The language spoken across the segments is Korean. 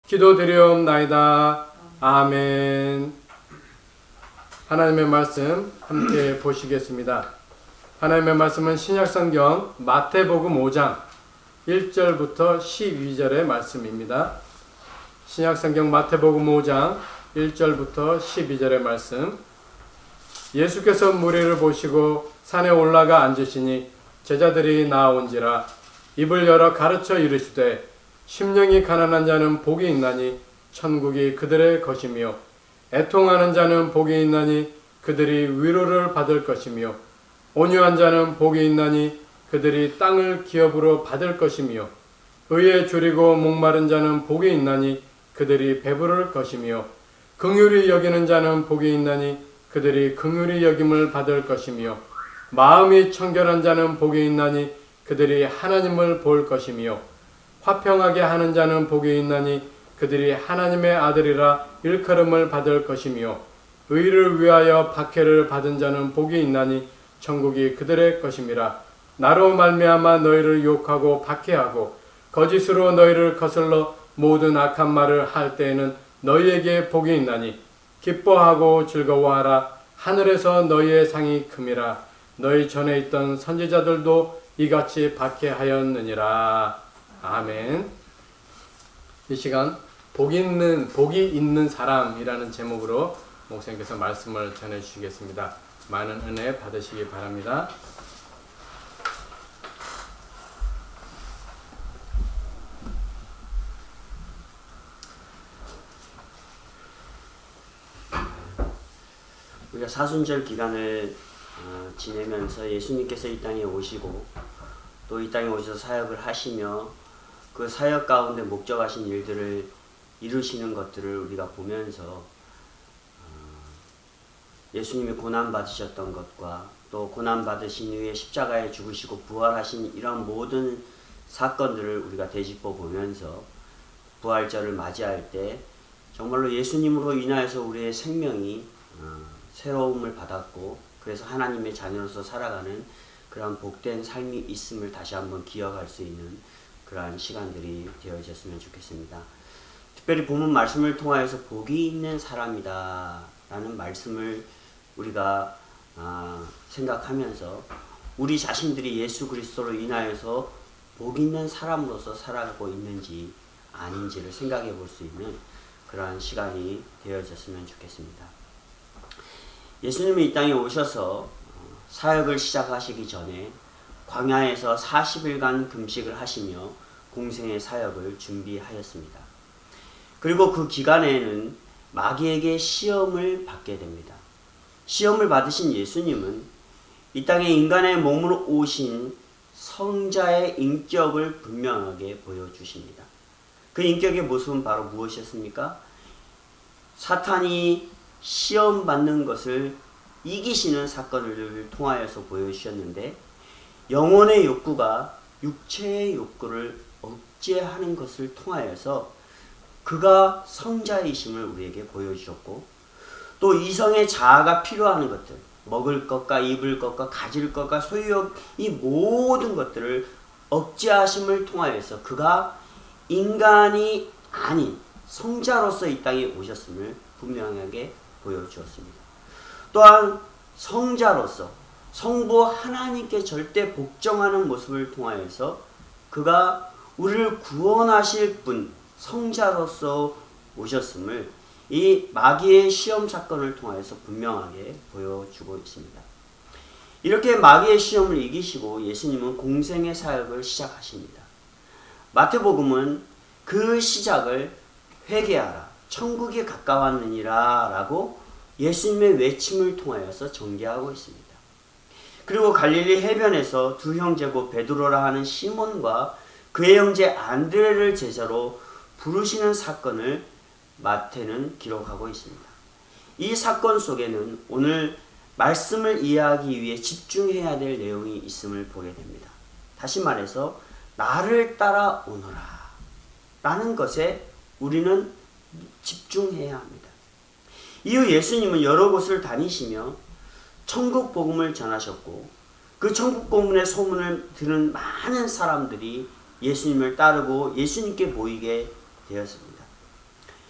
기도드리옵나이다. 아멘. 하나님의 말씀 함께 보시겠습니다. 하나님의 말씀은 신약성경 마태복음 5장 1절부터 12절의 말씀입니다. 신약성경 마태복음 5장 1절부터 12절의 말씀. 예수께서 무리를 보시고 산에 올라가 앉으시니 제자들이 나온지라 입을 열어 가르쳐 이르시되 심령이 가난한 자는 복이 있나니 천국이 그들의 것이며 애통하는 자는 복이 있나니 그들이 위로를 받을 것이며 온유한 자는 복이 있나니 그들이 땅을 기업으로 받을 것이며 의에 줄이고 목마른 자는 복이 있나니 그들이 배부를 것이며 긍휼히 여기는 자는 복이 있나니 그들이 긍휼히 여김을 받을 것이며 마음이 청결한 자는 복이 있나니 그들이 하나님을 볼 것이며 화평하게 하는 자는 복이 있나니 그들이 하나님의 아들이라 일컬음을 받을 것이며 의를 위하여 박해를 받은 자는 복이 있나니 천국이 그들의 것임이라. 나로 말미암아 너희를 욕하고 박해하고 거짓으로 너희를 거슬러 모든 악한 말을 할 때에는 너희에게 복이 있나니 기뻐하고 즐거워하라. 하늘에서 너희의 상이 큼이라. 너희 전에 있던 선지자들도 이같이 박해하였느니라. 아멘. 이 시간 복이 있는 사람이라는 제목으로 목사님께서 말씀을 전해주시겠습니다. 많은 은혜 받으시기 바랍니다. 우리가 사순절 기간을 지내면서 예수님께서 이 땅에 오시고 또 이 땅에 오셔서 사역을 하시며 그 사역 가운데 목적하신 일들을 이루시는 것들을 우리가 보면서 예수님이 고난받으셨던 것과 또 고난받으신 후에 십자가에 죽으시고 부활하신 이런 모든 사건들을 우리가 되짚어 보면서 부활절을 맞이할 때 정말로 예수님으로 인하여서 우리의 생명이 새로움을 받았고 그래서 하나님의 자녀로서 살아가는 그러한 복된 삶이 있음을 다시 한번 기억할 수 있는 그러한 시간들이 되어졌으면 좋겠습니다. 특별히 본문 말씀을 통하여서 복이 있는 사람이다 라는 말씀을 우리가 생각하면서 우리 자신들이 예수 그리스도로 인하여서 복 있는 사람으로서 살아가고 있는지 아닌지를 생각해 볼 수 있는 그러한 시간이 되어졌으면 좋겠습니다. 예수님이 이 땅에 오셔서 사역을 시작하시기 전에 광야에서 40일간 금식을 하시며 공생의 사역을 준비하였습니다. 그리고 그 기간에는 마귀에게 시험을 받게 됩니다. 시험을 받으신 예수님은 이 땅에 인간의 몸으로 오신 성자의 인격을 분명하게 보여주십니다. 그 인격의 모습은 바로 무엇이었습니까? 사탄이 시험받는 것을 이기시는 사건을 통하여서 보여주셨는데 영혼의 욕구가 육체의 욕구를 억제하는 것을 통하여서 그가 성자이심을 우리에게 보여주셨고 또 이성의 자아가 필요한 것들 먹을 것과 입을 것과 가질 것과 소유욕 이 모든 것들을 억제하심을 통하여서 그가 인간이 아닌 성자로서 이 땅에 오셨음을 분명하게 보여주었습니다. 또한 성자로서 성부 하나님께 절대 복종하는 모습을 통하여서 그가 우리를 구원하실 분 성자로서 오셨음을 이 마귀의 시험 사건을 통해서 분명하게 보여주고 있습니다. 이렇게 마귀의 시험을 이기시고 예수님은 공생의 사역을 시작하십니다. 마태복음은 그 시작을 회개하라 천국이 가까웠느니라 라고 예수님의 외침을 통하여서 전개하고 있습니다. 그리고 갈릴리 해변에서 두 형제고 베드로라 하는 시몬과 그의 형제 안드레를 제자로 부르시는 사건을 마태는 기록하고 있습니다. 이 사건 속에는 오늘 말씀을 이해하기 위해 집중해야 될 내용이 있음을 보게 됩니다. 다시 말해서 나를 따라오너라 라는 것에 우리는 집중해야 합니다. 이후 예수님은 여러 곳을 다니시며 천국 복음을 전하셨고 그 천국 복음의 소문을 들은 많은 사람들이 예수님을 따르고 예수님께 모이게 되었습니다.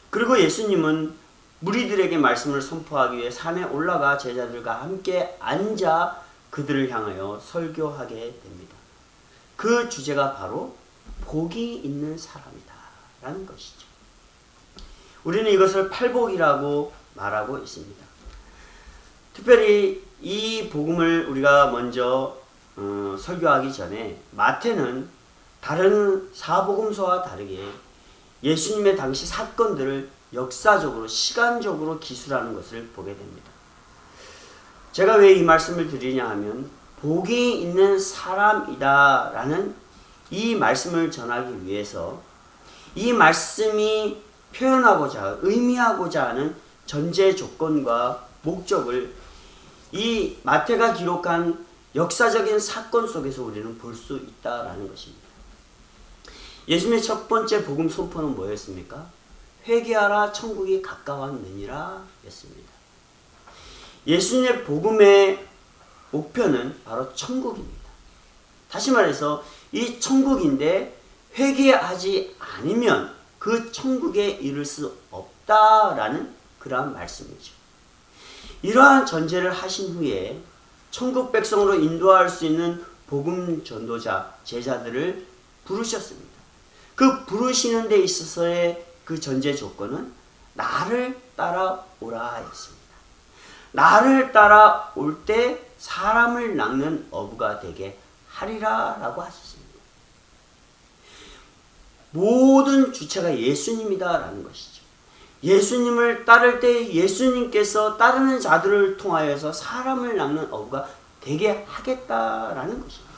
그리고 예수님은 무리들에게 말씀을 선포하기 위해 산에 올라가 제자들과 함께 앉아 그들을 향하여 설교하게 됩니다. 그 주제가 바로 복이 있는 사람이다 라는 것이죠. 우리는 이것을 팔복이라고 말하고 있습니다. 특별히 이 복음을 우리가 먼저 설교하기 전에 마태는 다른 사복음서와 다르게 예수님의 당시 사건들을 역사적으로 시간적으로 기술하는 것을 보게 됩니다. 제가 왜 이 말씀을 드리냐 하면 복이 있는 사람이다 라는 이 말씀을 전하기 위해서 이 말씀이 표현하고자 의미하고자 하는 전제 조건과 목적을 이 마태가 기록한 역사적인 사건 속에서 우리는 볼 수 있다라는 것입니다. 예수님의 첫 번째 복음 선포는 뭐였습니까? 회개하라 천국이 가까웠느니라 였습니다. 예수님의 복음의 목표는 바로 천국입니다. 다시 말해서 이 천국인데 회개하지 않으면 그 천국에 이를 수 없다라는 그러한 말씀이죠. 이러한 전제를 하신 후에 천국 백성으로 인도할 수 있는 복음 전도자 제자들을 부르셨습니다. 그 부르시는 데 있어서의 그 전제 조건은 나를 따라오라 였습니다. 나를 따라올 때 사람을 낚는 어부가 되게 하리라 라고 하셨습니다. 모든 주체가 예수님이다 라는 것이죠. 예수님을 따를 때 예수님께서 따르는 자들을 통하여서 사람을 낚는 어부가 되게 하겠다라는 것입니다.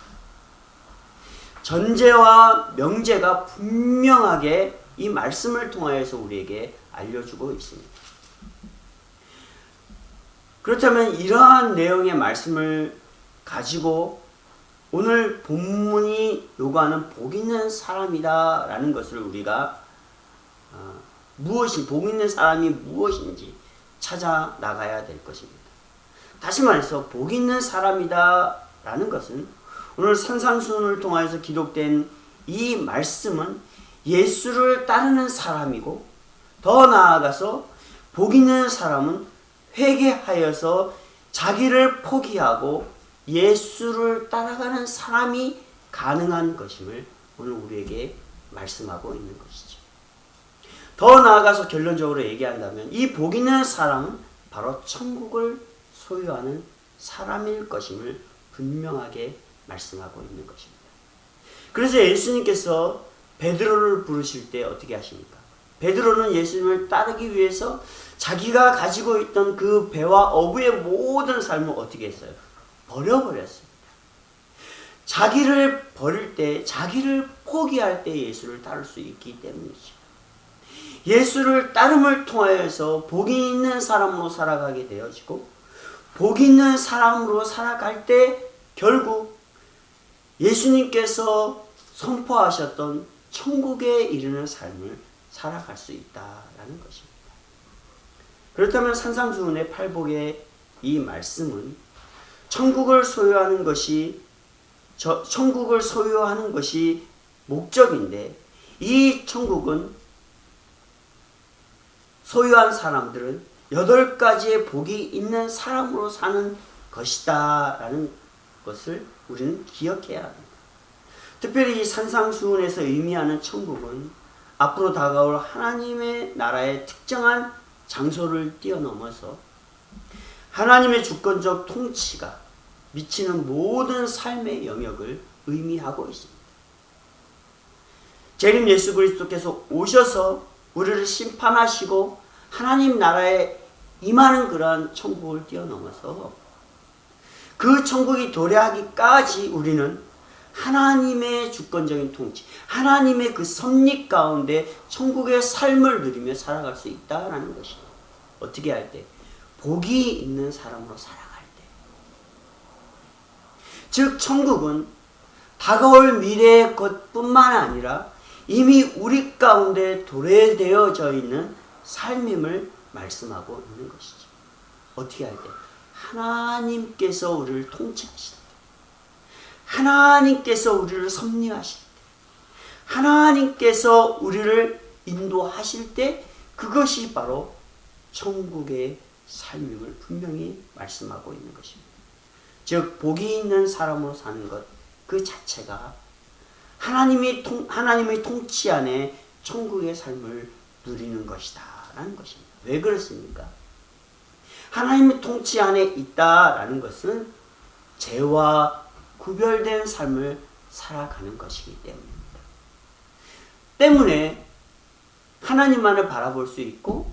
전제와 명제가 분명하게 이 말씀을 통하여서 우리에게 알려주고 있습니다. 그렇다면 이러한 내용의 말씀을 가지고 오늘 본문이 요구하는 복 있는 사람이다 라는 것을 우리가 복 있는 사람이 무엇인지 찾아 나가야 될 것입니다. 다시 말해서 복 있는 사람이다 라는 것은 오늘 산상수훈을 통하여서 기록된 이 말씀은 예수를 따르는 사람이고, 더 나아가서 복 있는 사람은 회개하여서 자기를 포기하고 예수를 따라가는 사람이 가능한 것임을 오늘 우리에게 말씀하고 있는 것이죠. 더 나아가서 결론적으로 얘기한다면 이 복 있는 사람은 바로 천국을 소유하는 사람일 것임을 분명하게 말씀하고 있는 것입니다. 그래서 예수님께서 베드로를 부르실 때 어떻게 하십니까? 베드로는 예수님을 따르기 위해서 자기가 가지고 있던 그 배와 어부의 모든 삶을 어떻게 했어요? 버려버렸습니다. 자기를 버릴 때, 자기를 포기할 때 예수를 따를 수 있기 때문이죠. 예수를 따름을 통하여서 복이 있는 사람으로 살아가게 되어지고, 복이 있는 사람으로 살아갈 때 결국 예수님께서 선포하셨던 천국에 이르는 삶을 살아갈 수 있다라는 것입니다. 그렇다면 산상수훈의 팔복의 이 말씀은 천국을 소유하는 것이 목적인데, 이 천국은 소유한 사람들은 8가지의 복이 있는 사람으로 사는 것이다 라는 것을 우리는 기억해야 합니다. 특별히 이 산상수훈에서 의미하는 천국은 앞으로 다가올 하나님의 나라의 특정한 장소를 뛰어넘어서 하나님의 주권적 통치가 미치는 모든 삶의 영역을 의미하고 있습니다. 재림 예수 그리스도께서 오셔서 우리를 심판하시고 하나님 나라에 임하는 그러한 천국을 뛰어넘어서 그 천국이 도래하기까지 우리는 하나님의 주권적인 통치, 하나님의 그 섭리 가운데 천국의 삶을 누리며 살아갈 수 있다라는 것입니다. 어떻게 할 때? 복이 있는 사람으로 살아갈 때. 즉 천국은 다가올 미래의 것뿐만 아니라 이미 우리 가운데 도래되어져 있는 삶임을 말씀하고 있는 것이죠. 어떻게 할 때? 하나님께서 우리를 통치하실 때, 하나님께서 우리를 섭리하실 때, 하나님께서 우리를 인도하실 때 그것이 바로 천국의 삶임을 분명히 말씀하고 있는 것입니다. 즉 복이 있는 사람으로 사는 것 그 자체가 하나님의 통치 안에 천국의 삶을 누리는 것이다 라는 것입니다. 왜 그렇습니까? 하나님의 통치 안에 있다라는 것은 죄와 구별된 삶을 살아가는 것이기 때문입니다. 때문에 하나님만을 바라볼 수 있고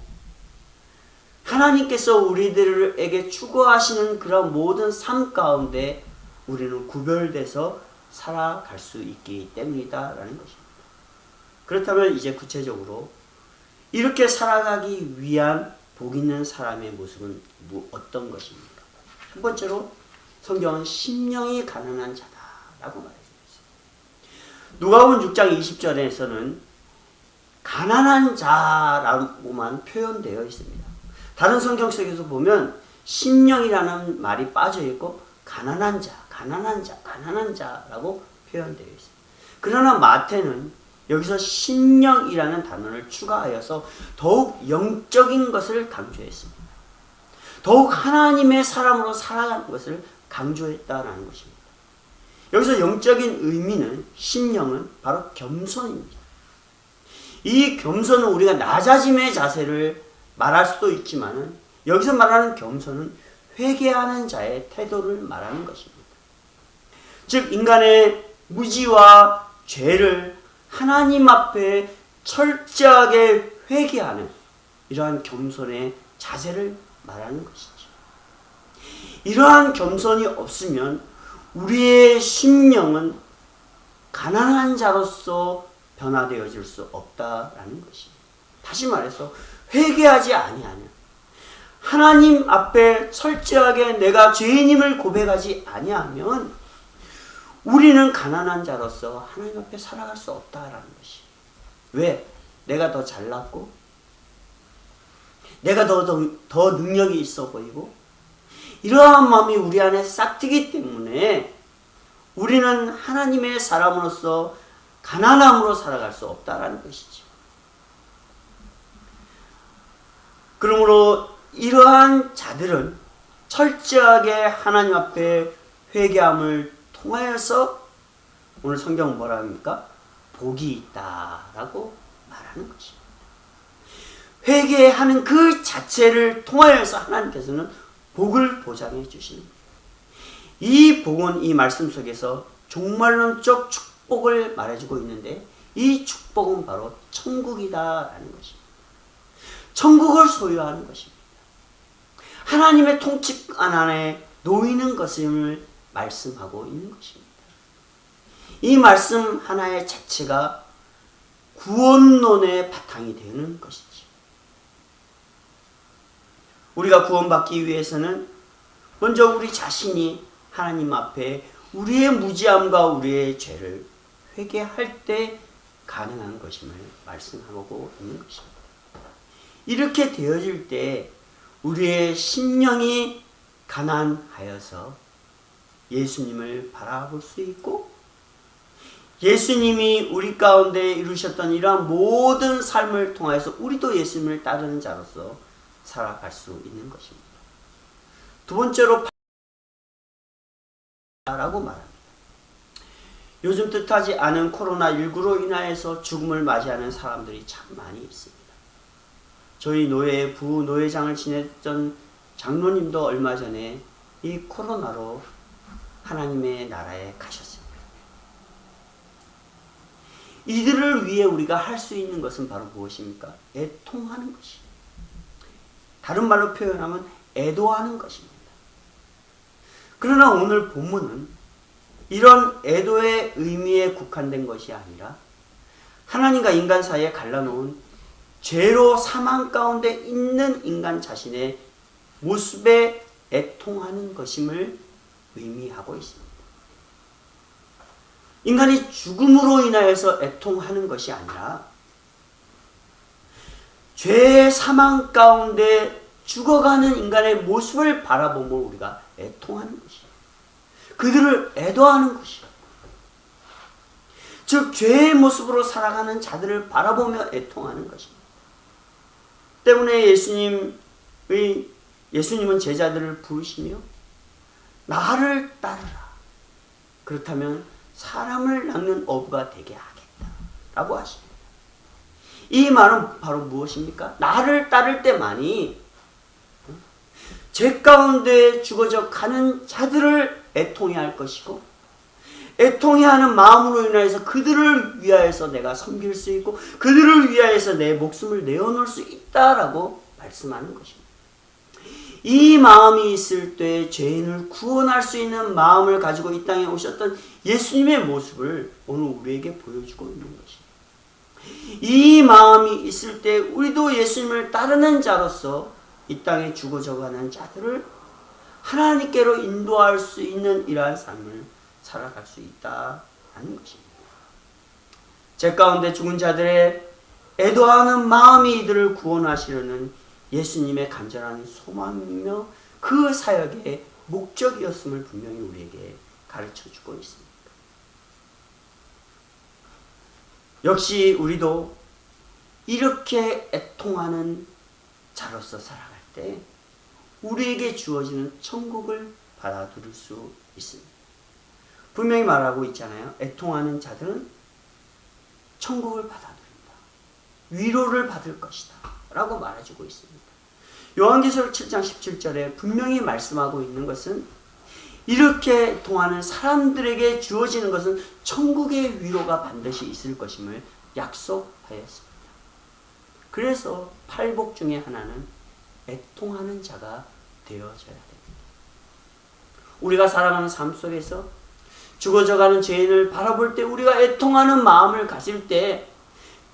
하나님께서 우리들에게 추구하시는 그런 모든 삶 가운데 우리는 구별돼서 살아갈 수 있기 때문이다라는 것입니다. 그렇다면 이제 구체적으로 이렇게 살아가기 위한 복 있는 사람의 모습은 어떤 것입니까? 첫 번째로 성경은 심령이 가난한 자다라고 말해주고 있습니다. 누가복음 6장 20절에서는 가난한 자라고만 표현되어 있습니다. 다른 성경 속에서 보면 심령이라는 말이 빠져 있고 가난한 자라고 표현되어 있습니다. 그러나 마태는 여기서 심령이라는 단어를 추가하여서 더욱 영적인 것을 강조했습니다. 더욱 하나님의 사람으로 살아가는 것을 강조했다라는 것입니다. 여기서 영적인 의미는 심령은 바로 겸손입니다. 이 겸손은 우리가 낮아짐의 자세를 말할 수도 있지만 여기서 말하는 겸손은 회개하는 자의 태도를 말하는 것입니다. 즉 인간의 무지와 죄를 하나님 앞에 철저하게 회개하는 이러한 겸손의 자세를 말하는 것이죠. 이러한 겸손이 없으면 우리의 심령은 가난한 자로서 변화되어질 수 없다라는 것입니다. 다시 말해서 회개하지 아니하면 하나님 앞에 철저하게 내가 죄인임을 고백하지 아니하면 우리는 가난한 자로서 하나님 앞에 살아갈 수 없다라는 것이. 왜? 내가 더 잘났고 내가 더 능력이 있어 보이고 이러한 마음이 우리 안에 싹트기 때문에 우리는 하나님의 사람으로서 가난함으로 살아갈 수 없다라는 것이죠. 그러므로 이러한 자들은 철저하게 하나님 앞에 회개함을 통하여서 오늘 성경은 뭐라 합니까? 복이 있다라고 말하는 것입니다. 회개하는 그 자체를 통하여서 하나님께서는 복을 보장해 주십니다. 이 복은 이 말씀 속에서 종말론적 축복을 말해주고 있는데 이 축복은 바로 천국이다라는 것입니다. 천국을 소유하는 것입니다. 하나님의 통치권 안에 놓이는 것임을 말씀하고 있는 것입니다. 이 말씀 하나의 자체가 구원론의 바탕이 되는 것이죠. 우리가 구원받기 위해서는 먼저 우리 자신이 하나님 앞에 우리의 무지함과 우리의 죄를 회개할 때 가능한 것임을 말씀하고 있는 것입니다. 이렇게 되어질 때 우리의 심령이 가난하여서 예수님을 바라볼 수 있고 예수님이 우리 가운데 이루셨던 이러한 모든 삶을 통하여서 우리도 예수님을 따르는 자로서 살아갈 수 있는 것입니다. 두 번째로 라고 말합니다. 요즘 뜻하지 않은 코로나19로 인하여서 죽음을 맞이하는 사람들이 참 많이 있습니다. 저희 노예의 부노회장을 지냈던 장로님도 얼마 전에 이 코로나로 하나님의 나라에 가셨습니다. 이들을 위해 우리가 할 수 있는 것은 바로 무엇입니까? 애통하는 것입니다. 다른 말로 표현하면 애도하는 것입니다. 그러나 오늘 본문은 이런 애도의 의미에 국한된 것이 아니라 하나님과 인간 사이에 갈라놓은 죄로 사망 가운데 있는 인간 자신의 모습에 애통하는 것임을 의미하고 있습니다. 인간이 죽음으로 인하여서 애통하는 것이 아니라 죄의 사망 가운데 죽어가는 인간의 모습을 바라보며 우리가 애통하는 것이에요. 그들을 애도하는 것이에요. 즉 죄의 모습으로 살아가는 자들을 바라보며 애통하는 것입니다. 때문에 예수님은 제자들을 부르시며 나를 따르라. 그렇다면 사람을 낚는 어부가 되게 하겠다 라고 하십니다. 이 말은 바로 무엇입니까? 나를 따를 때만이 제 가운데 죽어져 가는 자들을 애통해할 것이고, 애통해하는 마음으로 인하여서 그들을 위하여서 내가 섬길 수 있고 그들을 위하여서 내 목숨을 내어놓을 수 있다라고 말씀하는 것입니다. 이 마음이 있을 때 죄인을 구원할 수 있는 마음을 가지고 이 땅에 오셨던 예수님의 모습을 오늘 우리에게 보여주고 있는 것입니다. 이 마음이 있을 때 우리도 예수님을 따르는 자로서 이 땅에 죽어져가는 자들을 하나님께로 인도할 수 있는 이러한 삶을 살아갈 수 있다는 것입니다. 제 가운데 죽은 자들의 애도하는 마음이 이들을 구원하시려는 예수님의 간절한 소망이며 그 사역의 목적이었음을 분명히 우리에게 가르쳐주고 있습니다. 역시 우리도 이렇게 애통하는 자로서 살아갈 때 우리에게 주어지는 천국을 받아들일 수 있습니다. 분명히 말하고 있잖아요. 애통하는 자들은 천국을 받아들인다. 위로를 받을 것이다 라고 말해주고 있습니다. 요한계시록 7장 17절에 분명히 말씀하고 있는 것은 이렇게 애통하는 사람들에게 주어지는 것은 천국의 위로가 반드시 있을 것임을 약속하였습니다. 그래서 팔복 중에 하나는 애통하는 자가 되어져야 됩니다. 우리가 살아가는 삶 속에서 죽어져가는 죄인을 바라볼 때 우리가 애통하는 마음을 가질 때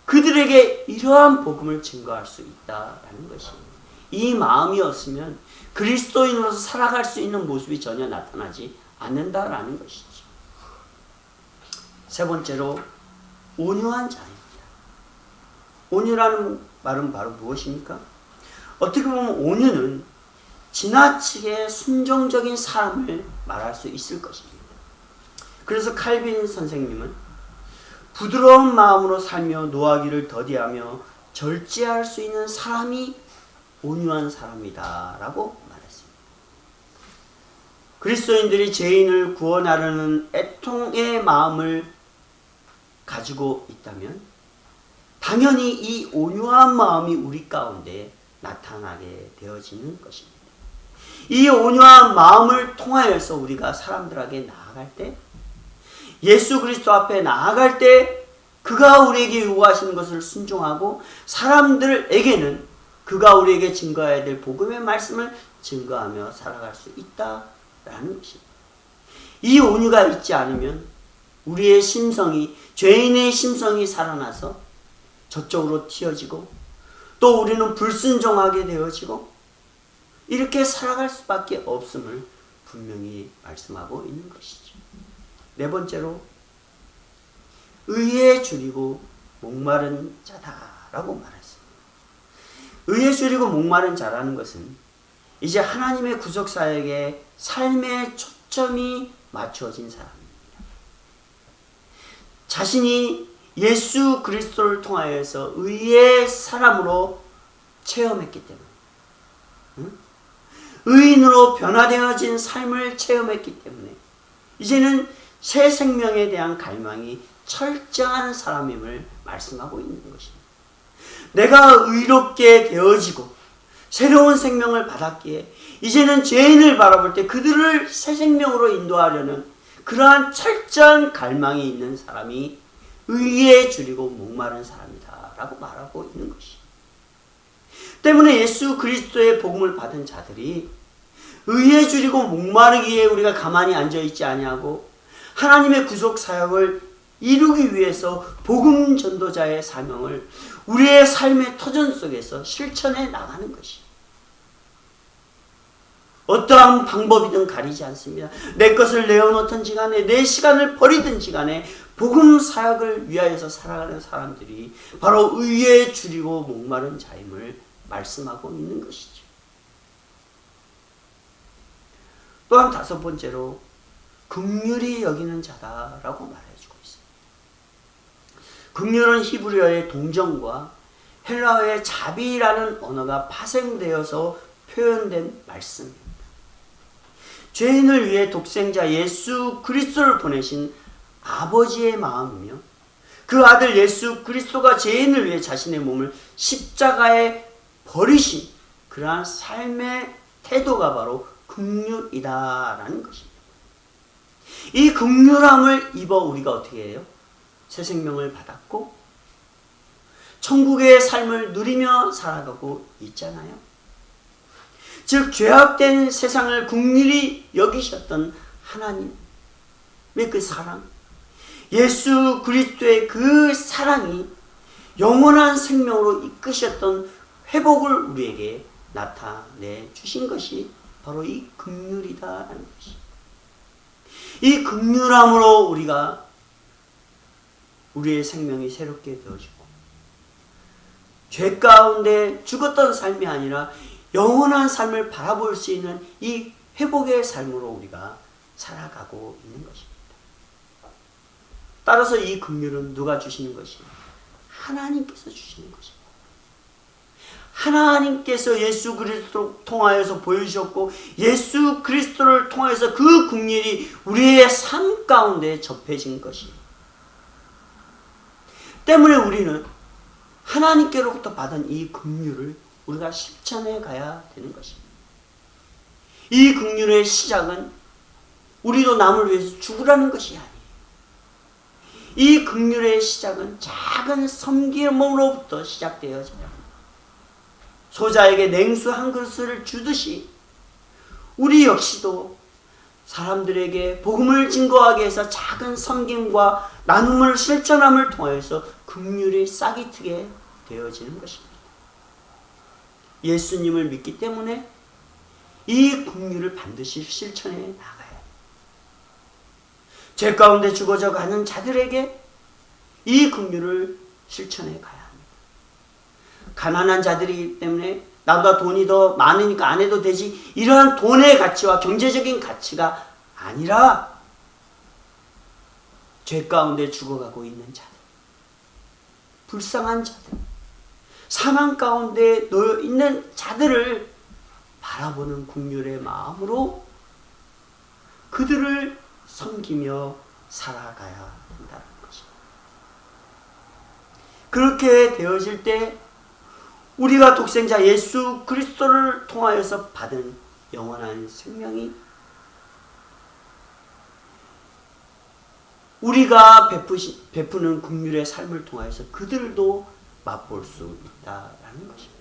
그들에게 이러한 복음을 증거할 수 있다라는 것입니다. 이 마음이 없으면 그리스도인으로서 살아갈 수 있는 모습이 전혀 나타나지 않는다라는 것이죠. 세 번째로 온유한 자입니다. 온유라는 말은 바로 무엇입니까? 어떻게 보면 온유는 지나치게 순종적인 사람을 말할 수 있을 것입니다. 그래서 칼빈 선생님은 부드러운 마음으로 살며 노하기를 더디하며 절제할 수 있는 사람이 온유한 사람이다 라고 말했습니다. 그리스도인들이 죄인을 구원하려는 애통의 마음을 가지고 있다면 당연히 이 온유한 마음이 우리 가운데 나타나게 되어지는 것입니다. 이 온유한 마음을 통하여서 우리가 사람들에게 나아갈 때, 예수 그리스도 앞에 나아갈 때 그가 우리에게 요구하시는 것을 순종하고 사람들에게는 그가 우리에게 증거해야 될 복음의 말씀을 증거하며 살아갈 수 있다라는 것입니다. 이 온유가 있지 않으면 우리의 심성이, 죄인의 심성이 살아나서 저쪽으로 튀어지고 또 우리는 불순종하게 되어지고 이렇게 살아갈 수밖에 없음을 분명히 말씀하고 있는 것이죠. 네 번째로 의에 줄이고 목마른 자다라고 말했습니다. 의에 줄이고 목마른 자라는 것은 이제 하나님의 구속사역에 삶의 초점이 맞춰진 사람입니다. 자신이 예수 그리스도를 통하여서 의의 사람으로 체험했기 때문에, 의인으로 변화되어진 삶을 체험했기 때문에 이제는 새 생명에 대한 갈망이 철저한 사람임을 말씀하고 있는 것입니다. 내가 의롭게 되어지고 새로운 생명을 받았기에 이제는 죄인을 바라볼 때 그들을 새 생명으로 인도하려는 그러한 철저한 갈망이 있는 사람이 의에 줄이고 목마른 사람이다 라고 말하고 있는 것입니다. 때문에 예수 그리스도의 복음을 받은 자들이 의에 줄이고 목마르기에 우리가 가만히 앉아있지 아니하고 하나님의 구속 사역을 이루기 위해서 복음 전도자의 사명을 우리의 삶의 터전 속에서 실천해 나가는 것입니다. 어떠한 방법이든 가리지 않습니다. 내 것을 내어놓든지 간에 내 시간을 버리든지 간에 복음 사역을 위하여서 살아가는 사람들이 바로 의에 줄이고 목마른 자임을 말씀하고 있는 것이죠. 또한 다섯 번째로 긍휼히 여기는 자다라고 말해주고 있습니다. 긍휼은 히브리어의 동정과 헬라어의 자비라는 언어가 파생되어서 표현된 말씀입니다. 죄인을 위해 독생자 예수 그리스도를 보내신 아버지의 마음이며 그 아들 예수 그리스도가 죄인을 위해 자신의 몸을 십자가에 버리신 그러한 삶의 태도가 바로 긍휼이다라는 것입니다. 이 긍휼함을 입어 우리가 어떻게 해요? 새 생명을 받았고 천국의 삶을 누리며 살아가고 있잖아요. 즉 죄악된 세상을 긍휼히 여기셨던 하나님의 그 사랑, 예수 그리스도의 그 사랑이 영원한 생명으로 이끄셨던 회복을 우리에게 나타내 주신 것이 바로 이 긍휼이다라는 것이. 이 긍휼함으로 우리가 우리의 생명이 새롭게 되어지고 죄 가운데 죽었던 삶이 아니라 영원한 삶을 바라볼 수 있는 이 회복의 삶으로 우리가 살아가고 있는 것입니다. 따라서 이 긍휼은 누가 주시는 것이냐? 하나님께서 주시는 것입니다. 하나님께서 예수 그리스도를 통하여서 보여주셨고 예수 그리스도를 통하여서 그 긍휼이 우리의 삶 가운데 접해진 것입니다. 때문에 우리는 하나님께로부터 받은 이 긍휼을 우리가 실천해 가야 되는 것입니다. 이 긍휼의 시작은 우리도 남을 위해서 죽으라는 것이 아니에요. 이 긍휼의 시작은 작은 섬김으로부터 시작되어져야 합니다. 소자에게 냉수 한 그릇을 주듯이 우리 역시도 사람들에게 복음을 증거하기 위해서 작은 섬김과 나눔을 실천함을 통하여서 긍휼이 싹이 트게 되어지는 것입니다. 예수님을 믿기 때문에 이 긍휼을 반드시 실천해 나가야 합니다. 죄 가운데 죽어져 가는 자들에게 이 긍휼을 실천해 가야 합니다. 가난한 자들이기 때문에 나보다 돈이 더 많으니까 안 해도 되지, 이러한 돈의 가치와 경제적인 가치가 아니라 죄 가운데 죽어가고 있는 자들, 불쌍한 자들, 사망 가운데 놓여 있는 자들을 바라보는 긍휼의 마음으로 그들을 섬기며 살아가야 된다는 것입니다. 그렇게 되어질 때 우리가 독생자 예수 그리스도를 통하여서 받은 영원한 생명이 우리가 베푸는 긍휼의 삶을 통하여서 그들도 맛볼 수 있다라는 것입니다.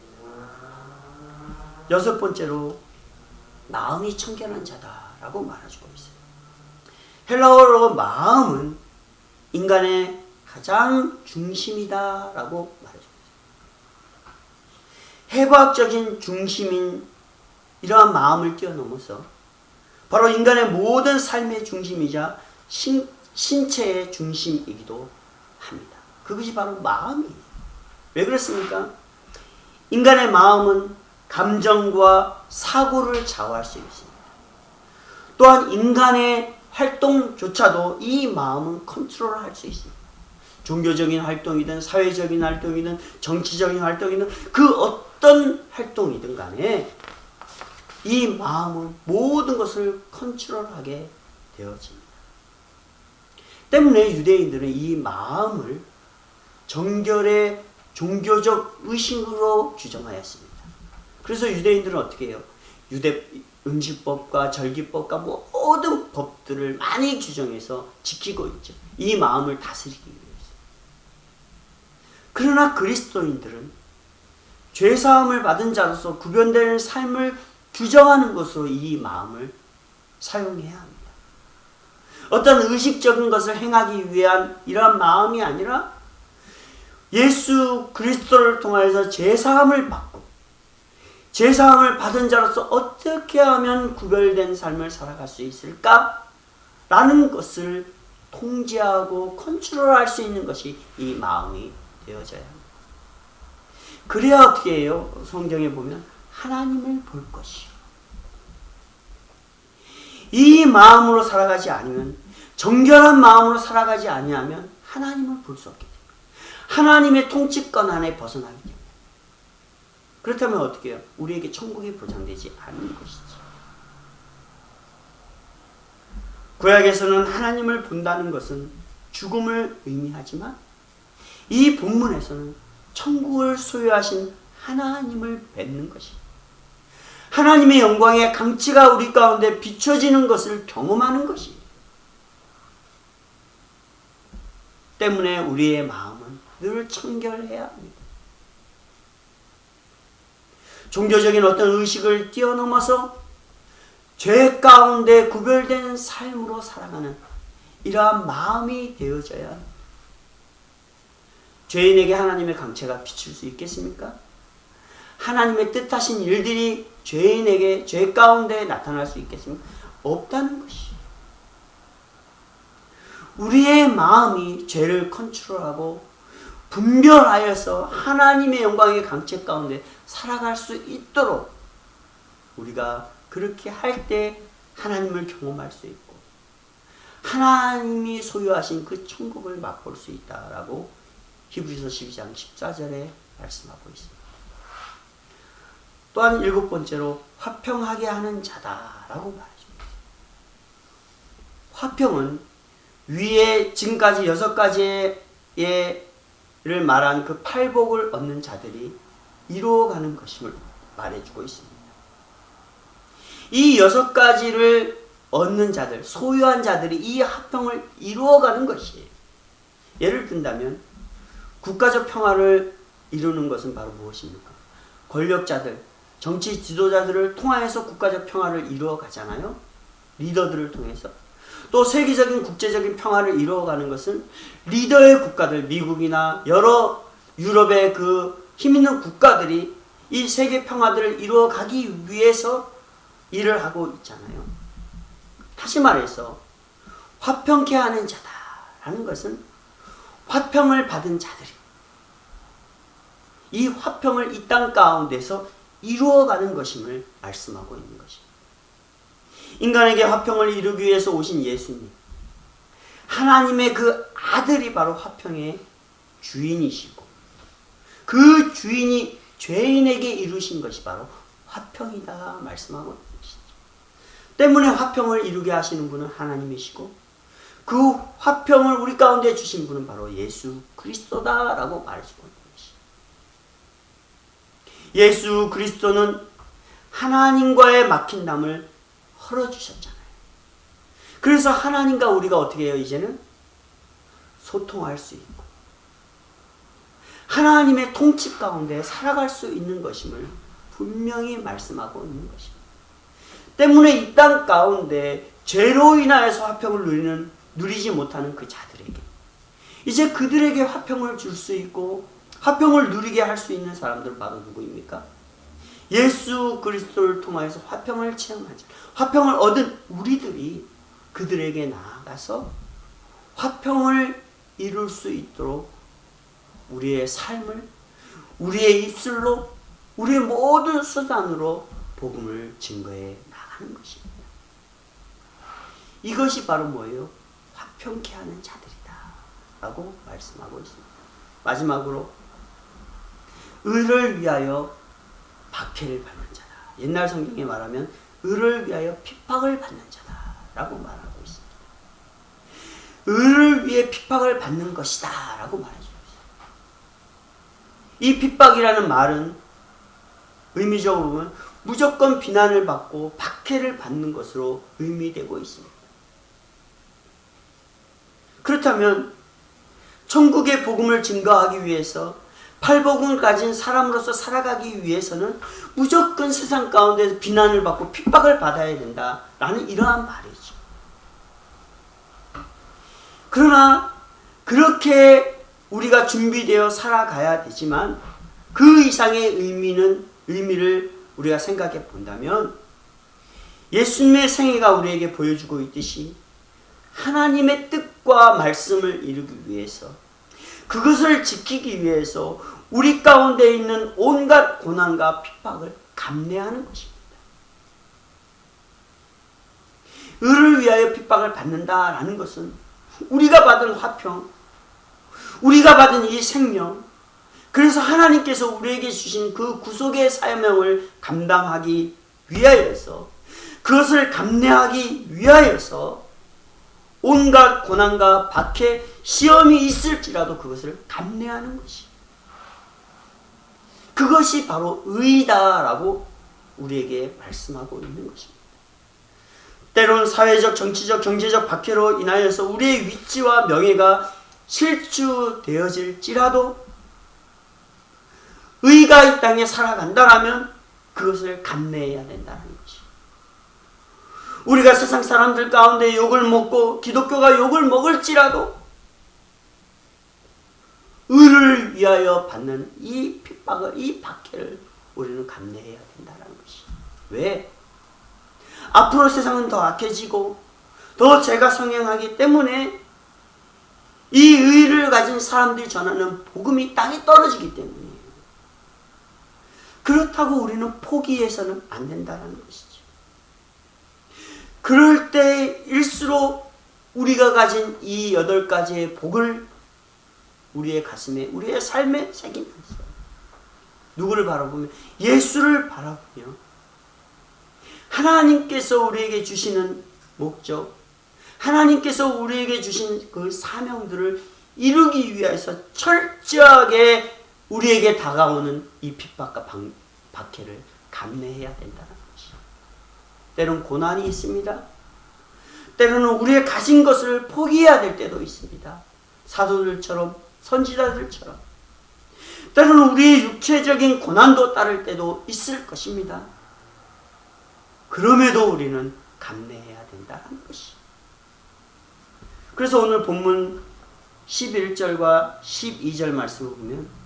여섯 번째로 마음이 청결한 자다라고 말해주고 있어요. 헬라어로 마음은 인간의 가장 중심이다라고 말해줍니다. 해부학적인 중심인 이러한 마음을 뛰어넘어서 바로 인간의 모든 삶의 중심이자 신체의 중심이기도 합니다. 그것이 바로 마음이에요. 왜 그렇습니까? 인간의 마음은 감정과 사고를 좌우할 수 있습니다. 또한 인간의 활동조차도 이 마음은 컨트롤할 수 있습니다. 종교적인 활동이든 사회적인 활동이든 정치적인 활동이든 그 어떤 활동이든 간에 이 마음은 모든 것을 컨트롤하게 되어집니다. 때문에 유대인들은 이 마음을 정결의 종교적 의식으로 규정하였습니다. 그래서 유대인들은 어떻게 해요? 유대 음식법과 절기법과 모든 법들을 많이 규정해서 지키고 있죠. 이 마음을 다스리기 위해서. 그러나 그리스도인들은 죄사함을 받은 자로서 구별되는 삶을 규정하는 것으로 이 마음을 사용해야 합니다. 어떤 의식적인 것을 행하기 위한 이러한 마음이 아니라 예수 그리스도를 통하여서 죄사함을 받고 죄사함을 받은 자로서 어떻게 하면 구별된 삶을 살아갈 수 있을까? 라는 것을 통제하고 컨트롤할 수 있는 것이 이 마음이 되어져야 합니다. 그래야 어떻게 해요? 성경에 보면 하나님을 볼 것이요. 이 마음으로 살아가지 않으면, 정결한 마음으로 살아가지 아니하면 하나님을 볼 수 없기 때문에, 하나님의 통치권 안에 벗어나기 때문에 그렇다면 어떻게 해요? 우리에게 천국이 보장되지 않는 것이지. 구약에서는 하나님을 본다는 것은 죽음을 의미하지만 이 본문에서는 천국을 소유하신 하나님을 뵙는 것이, 하나님의 영광의 강치가 우리 가운데 비춰지는 것을 경험하는 것이 때문에 우리의 마음은 늘 청결해야 합니다. 종교적인 어떤 의식을 뛰어넘어서 죄 가운데 구별된 삶으로 살아가는 이러한 마음이 되어져야 합니다. 죄인에게 하나님의 강체가 비칠 수 있겠습니까? 하나님의 뜻하신 일들이 죄인에게 죄 가운데 나타날 수 있겠습니까? 없다는 것이. 우리의 마음이 죄를 컨트롤하고 분별하여서 하나님의 영광의 강체 가운데 살아갈 수 있도록 우리가 그렇게 할 때 하나님을 경험할 수 있고 하나님이 소유하신 그 천국을 맛볼 수 있다라고 히브리서 12장 14절에 말씀하고 있습니다. 또한 7번째로 화평하게 하는 자다라고 말해줍니다. 화평은 위에 지금까지 6가지를 말한 그 팔복을 얻는 자들이 이루어가는 것임을 말해주고 있습니다. 이 6가지를 얻는 자들, 소유한 자들이 이 화평을 이루어가는 것이에요. 예를 든다면 국가적 평화를 이루는 것은 바로 무엇입니까? 권력자들, 정치 지도자들을 통하여서 국가적 평화를 이루어가잖아요. 리더들을 통해서. 또 세계적인 국제적인 평화를 이루어가는 것은 리더의 국가들, 미국이나 여러 유럽의 그 힘있는 국가들이 이 세계 평화들을 이루어가기 위해서 일을 하고 있잖아요. 다시 말해서 화평케 하는 자다라는 것은 화평을 받은 자들이 이 화평을 이 땅 가운데서 이루어가는 것임을 말씀하고 있는 것입니다. 인간에게 화평을 이루기 위해서 오신 예수님, 하나님의 그 아들이 바로 화평의 주인이시고 그 주인이 죄인에게 이루신 것이 바로 화평이다 말씀하고 있는 것이죠. 때문에 화평을 이루게 하시는 분은 하나님이시고 그 화평을 우리 가운데 주신 분은 바로 예수 그리스도다라고 말해주고 있는 것이죠. 예수 그리스도는 하나님과의 막힌 담을 헐어주셨잖아요. 그래서 하나님과 우리가 어떻게 해요? 이제는 소통할 수 있고 하나님의 통치 가운데 살아갈 수 있는 것임을 분명히 말씀하고 있는 것입니다. 때문에 이 땅 가운데 죄로 인하여서 화평을 누리지 못하는 그 자들에게 이제 그들에게 화평을 줄 수 있고 화평을 누리게 할 수 있는 사람들은 바로 누구입니까? 예수 그리스도를 통하여서 화평을 체험하지, 화평을 얻은 우리들이 그들에게 나아가서 화평을 이룰 수 있도록 우리의 삶을, 우리의 입술로, 우리의 모든 수단으로 복음을 증거해 나가는 것입니다. 이것이 바로 뭐예요? 화평케 하는 자들이다 라고 말씀하고 있습니다. 마지막으로 의를 위하여 박해를 받는 자다. 옛날 성경에 말하면 의를 위하여 핍박을 받는 자다 라고 말하고 있습니다. 의를 위해 핍박을 받는 것이다 라고 말해주고 있습니다. 이 핍박이라는 말은 의미적으로 보면 무조건 비난을 받고 박해를 받는 것으로 의미되고 있습니다. 그렇다면 천국의 복음을 증거하기 위해서 팔복을 가진 사람으로서 살아가기 위해서는 무조건 세상 가운데서 비난을 받고 핍박을 받아야 된다라는 이러한 말이죠. 그러나 그렇게 우리가 준비되어 살아가야 되지만 그 이상의 의미를 우리가 생각해 본다면 예수님의 생애가 우리에게 보여주고 있듯이 하나님의 뜻과 말씀을 이루기 위해서 그것을 지키기 위해서 우리 가운데 있는 온갖 고난과 핍박을 감내하는 것입니다. 의를 위하여 핍박을 받는다라는 것은 우리가 받은 화평, 우리가 받은 이 생명, 그래서 하나님께서 우리에게 주신 그 구속의 사명을 감당하기 위하여서, 그것을 감내하기 위하여서 온갖 고난과 박해, 시험이 있을지라도 그것을 감내하는 것이, 그것이 바로 의다라고 우리에게 말씀하고 있는 것입니다. 때로는 사회적, 정치적, 경제적 박해로 인하여서 우리의 위치와 명예가 실추되어질지라도 의가 이 땅에 살아간다라면 그것을 감내해야 된다는 것이. 우리가 세상 사람들 가운데 욕을 먹고 기독교가 욕을 먹을지라도 의를 위하여 받는 이 핍박을, 이 박해를 우리는 감내해야 된다는 것이. 왜? 앞으로 세상은 더 악해지고 더 죄가 성행하기 때문에 이 의를 가진 사람들이 전하는 복음이 땅에 떨어지기 때문이에요. 그렇다고 우리는 포기해서는 안 된다는 것이죠. 그럴 때일수록 우리가 가진 이 8가지의 복을 우리의 가슴에, 우리의 삶에 새기면서 누구를 바라보면, 예수를 바라보며 하나님께서 우리에게 주시는 목적, 하나님께서 우리에게 주신 그 사명들을 이루기 위해서 철저하게 우리에게 다가오는 이 핍박과 박해를 감내해야 된다는 것이. 때로는 고난이 있습니다. 때로는 우리의 가진 것을 포기해야 될 때도 있습니다. 사도들처럼, 선지자들처럼. 때로는 우리의 육체적인 고난도 따를 때도 있을 것입니다. 그럼에도 우리는 감내해야 된다는 것이. 그래서 오늘 본문 11절과 12절 말씀을 보면,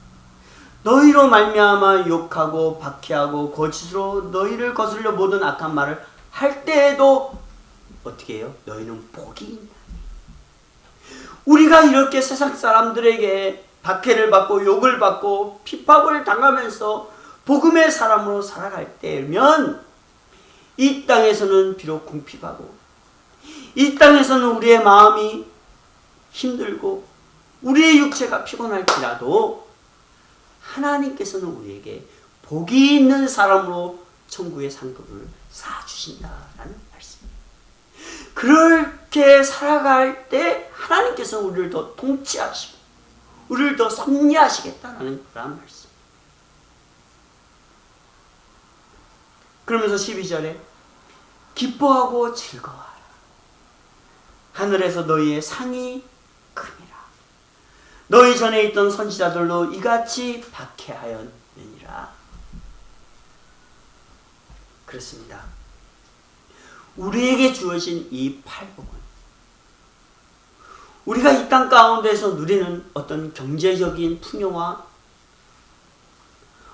너희로 말미암아 욕하고 박해하고 거짓으로 너희를 거슬려 모든 악한 말을 할 때에도 어떻게 해요? 너희는 복이 있나니. 우리가 이렇게 세상 사람들에게 박해를 받고 욕을 받고 핍박을 당하면서 복음의 사람으로 살아갈 때면, 이 땅에서는 비록 궁핍하고 이 땅에서는 우리의 마음이 힘들고 우리의 육체가 피곤할지라도 하나님께서는 우리에게 복이 있는 사람으로 천국의 상급을 쌓아주신다라는 말씀입니다. 그렇게 살아갈 때 하나님께서는 우리를 더 통치하시고 우리를 더 섭리하시겠다는 그런 말씀. 그러면서 12절에 기뻐하고 즐거워하라. 하늘에서 너희의 상이 큼이라. 너희 전에 있던 선지자들도 이같이 박해하였느니라. 그렇습니다. 우리에게 주어진 이 팔복은 우리가 이 땅 가운데서 누리는 어떤 경제적인 풍요와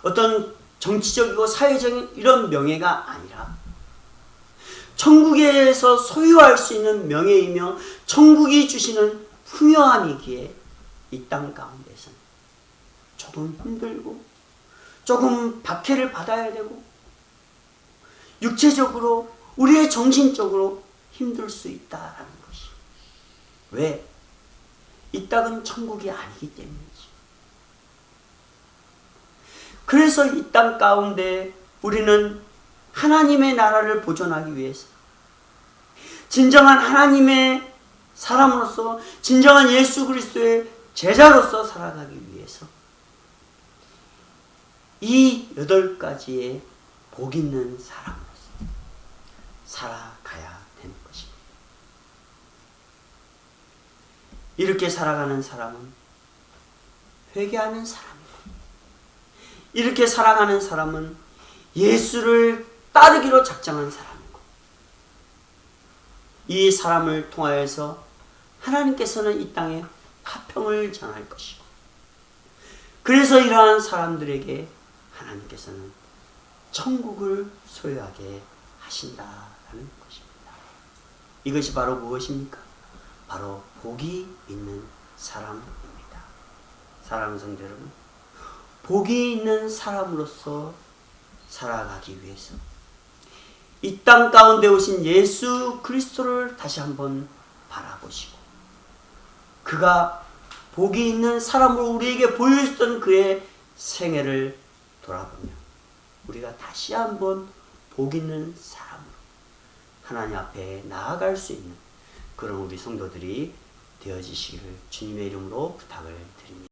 어떤 정치적이고 사회적인 이런 명예가 아니라 천국에서 소유할 수 있는 명예이며 천국이 주시는 풍요함이기에 이 땅 가운데서는 조금 힘들고 조금 박해를 받아야 되고 육체적으로 우리의 정신적으로 힘들 수 있다라는 것이. 왜? 이 땅은 천국이 아니기 때문이지. 그래서 이 땅 가운데 우리는 하나님의 나라를 보존하기 위해서 진정한 하나님의 사람으로서 진정한 예수 그리스도의 제자로서 살아가기 위해서 이 8가지의 복 있는 사람으로서 살아가야 되는 것입니다. 이렇게 살아가는 사람은 회개하는 사람입니다. 이렇게 살아가는 사람은 예수를 따르기로 작정한 사람이고, 이 사람을 통하여서 하나님께서는 이 땅에 화평을 전할 것이고, 그래서 이러한 사람들에게 하나님께서는 천국을 소유하게 하신다라는 것입니다. 이것이 바로 무엇입니까? 바로 복이 있는 사람입니다. 사랑하는 성도 여러분, 복이 있는 사람으로서 살아가기 위해서 이 땅 가운데 오신 예수 그리스도를 다시 한번 바라보시고, 그가 복이 있는 사람으로 우리에게 보여주던 그의 생애를 돌아보며 우리가 다시 한번 복 있는 사람으로 하나님 앞에 나아갈 수 있는 그런 우리 성도들이 되어지시기를 주님의 이름으로 부탁을 드립니다.